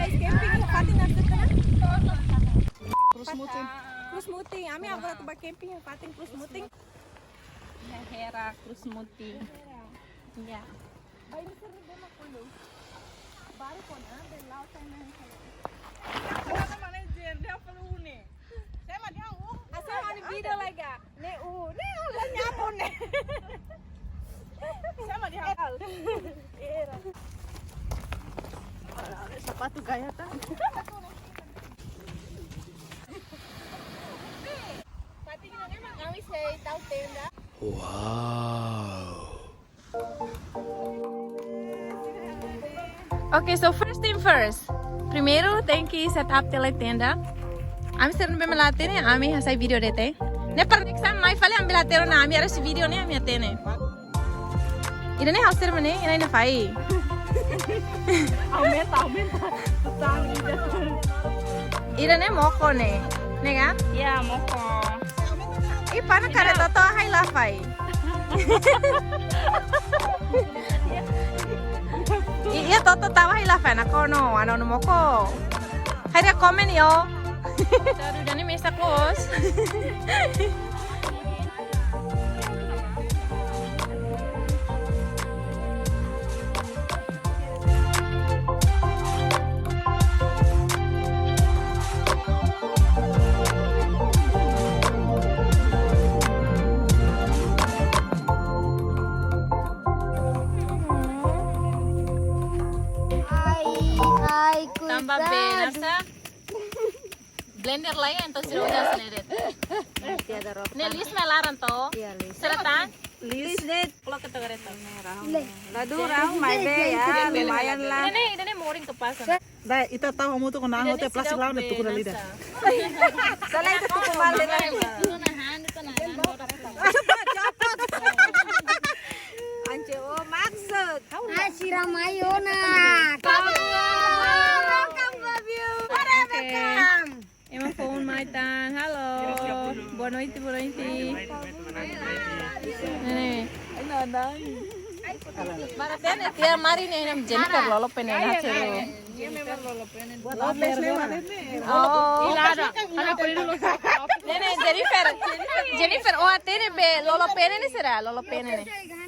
guys camping pati nagtutuna. Krus muting. Ami agora tuh camping pating krus muting. Hera krus muting. Ya. Baik seru deh makulo. Baru kona dari laut sana. Mana manajer dia perlu nih. Saya mah dia Asal ada video lagi. Ne lo nyapon ne. Saya mah dia. Sepatu gaya ta. Pati kita memang kami saya tahu tenda. Wow. Okay, so first thing first. Primero, thank you set up the tenda. Ami sering melatih nih, ami hasai video dete. Ne per next time mai fale ambil latero na ami harus video nih ami atene. Ida nih hausir mana? Ina ina fai. Aumenta. Ida nih moko nih, nih kan? Ya, moko. Ih, pana kare toto hai la fai. Iya toto tawa hai la fai na kono, ano moko. Hai dia komen yo. Baru dan ini mesa close. Tambah benasa. Blender lain atau siroja sendiri. Nelis melaran to. Seratan. Lisnet. Kalau kita kereta. Ladu rau mai be ya, lumayan lah. Ini mooring kepasan. Dah, ita tahu kamu tuh kena hotel plastik lawan itu kuda lidah. Salah itu tuh kembali lagi. Ance oh maksud. Sira mayona. Emang phone maitan. Halo. Boa noite. Nih. Baratnya dia mari nih nam Jennifer lolo penen hacero. Oh. Ilada. Nene Jennifer oh atene be lolo penen nih sera lolo penen nih.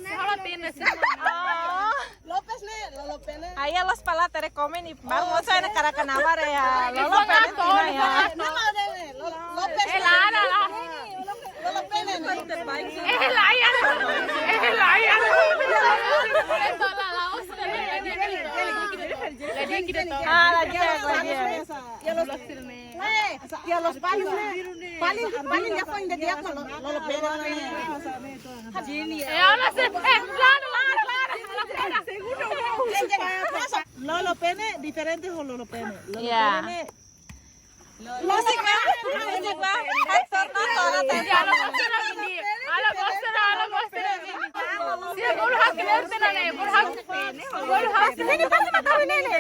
Lolo penen sih. Oh. Lopez nih, lolo pene. Ayah los pala te recomen y vamos a ir a Canamar ya. Lolo penen ya. Lopez. Elada. Lolo pene. Ya los palos paling ya fue de diablo lolo pene. Lolo pene diferente o lolo pene. Ya. Musik ba? Actor na tola tayo. Ala bostera. Siya guru hak lerte na ne. Guru hak. Hindi pa sa matawi nene.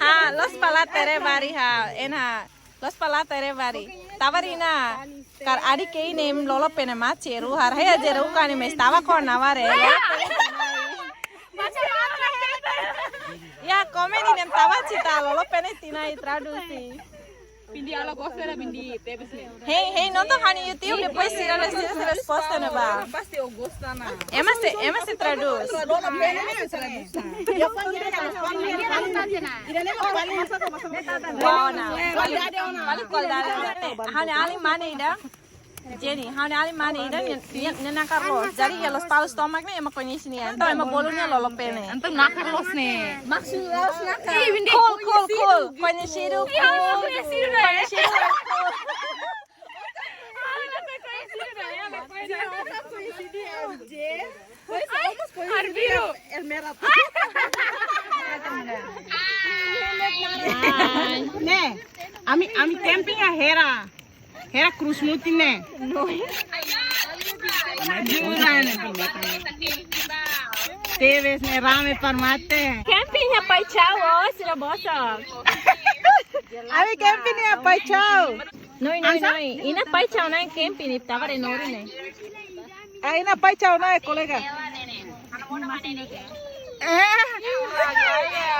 Ha, los palatere bari ha. Enha. Los palatere bari. Tavarina. Kar adi kei nem lolo pene ma cheru har hai ajeru kani me estaba con navare. Ya, come ni nem tawa cita lolo pene tina i traduci. Pindi ala bostera pindi tebes nih. Hey, nonton hani YouTube depois tira a resposta na ba. Pasti eu gosto na. Ema se traduz. Lolo pene nih traduz. Ya Bona. Balik qualidade. Hani ali mana ida? Jenny, hani ali mana ida? Nena Carlos. Jadi ya los palos tomak nih ema conhece nih. Então ema bolunya lolo pene. Antum na Carlos nih. Maksud los nak. Cool. Conhecido. El merah. Nih, ami camping ya Hera Cruz Mutin nih. Teves nih rame parmate. Camping ya pai chao, sila bosa. Ami camping ya pai chao. Noi. Ina pai chao na camping ni tava de nori ne. Ay na pai chao na colega.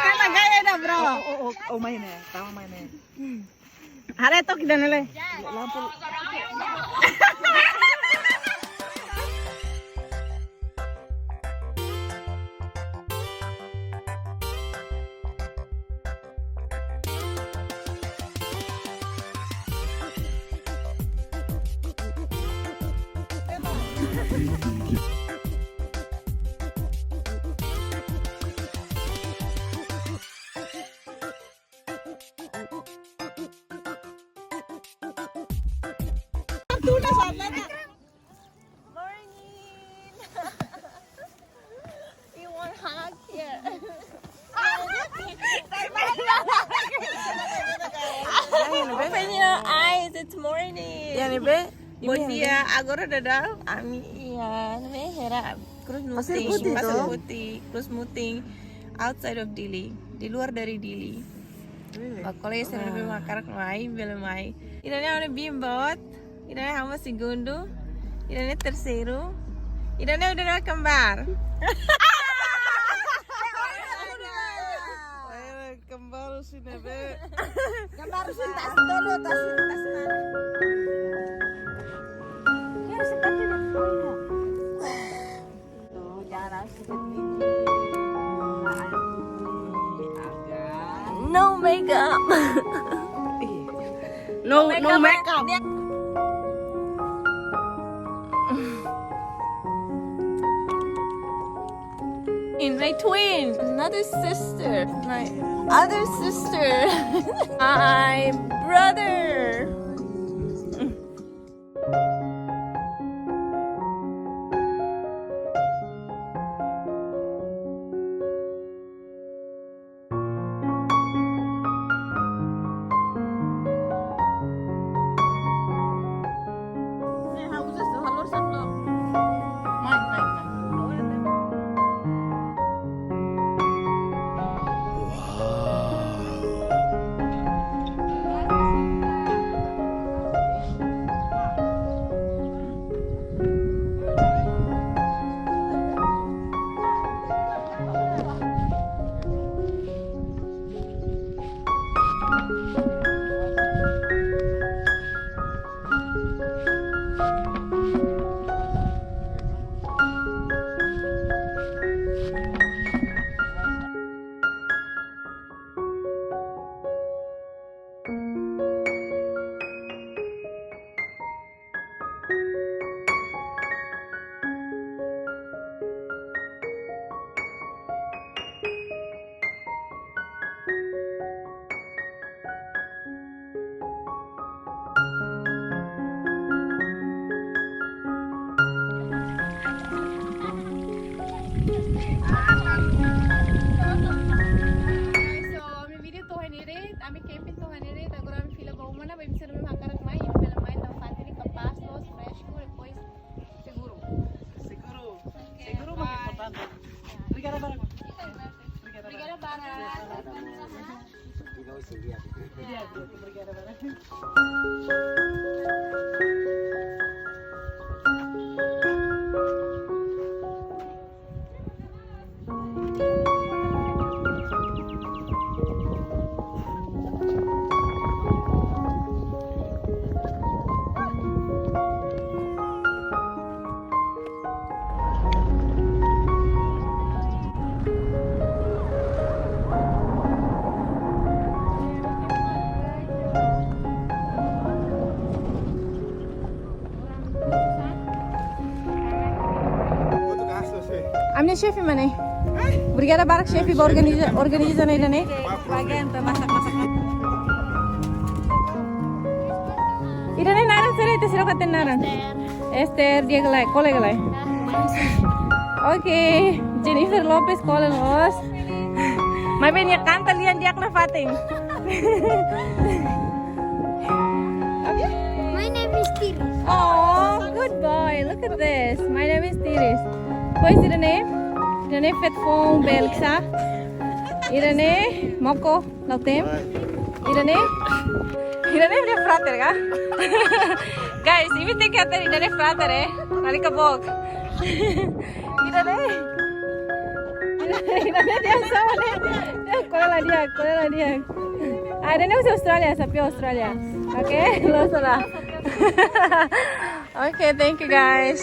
Kena gaya dah bro. Oh main ya, tama main ya. Hara itu kita nilai. Lampu. You want hug here? Open your eyes, it's morning. Ya nebe. Buat dia, agora dadal, ami iya, nebe hera, terus muting, pasir putih, terus muting, outside of Dili, di luar dari Dili. Bakolay sa nebe makarak mai, belamai. Iranya ane bimbot, iranya hama segundo, iranya terceiro, iranya udah kembar. Kembali si nebe. Gambar sih tas dulu tas mana. Ya seperti itu. Tuh jarak seperti ini. No makeup. No makeup. My twin, another sister, my other sister, my brother. Amne chef mana? Brigada barak chef organizer ini nih. Bagian pemasak-masak. Ini nih naran sih itu sih katen naran. Esther dia gelai, kole gelai. Oke, Jennifer Lopez kole los. Mai benya kanta lian dia kena fating. My name is Tiris. Oh, good boy. Look at this. My name is Tiris. What is the name? The name Fet Fong Belksa. Irene Moko Lautem. Irene. Irene dia frater ka? Guys, ini think kata Irene frater eh. Nari ka bog. Irene. dia sama ni. Kuala dia. Ada ni usah Australia, sapi Australia. Okay, lo salah. Okay, thank you guys.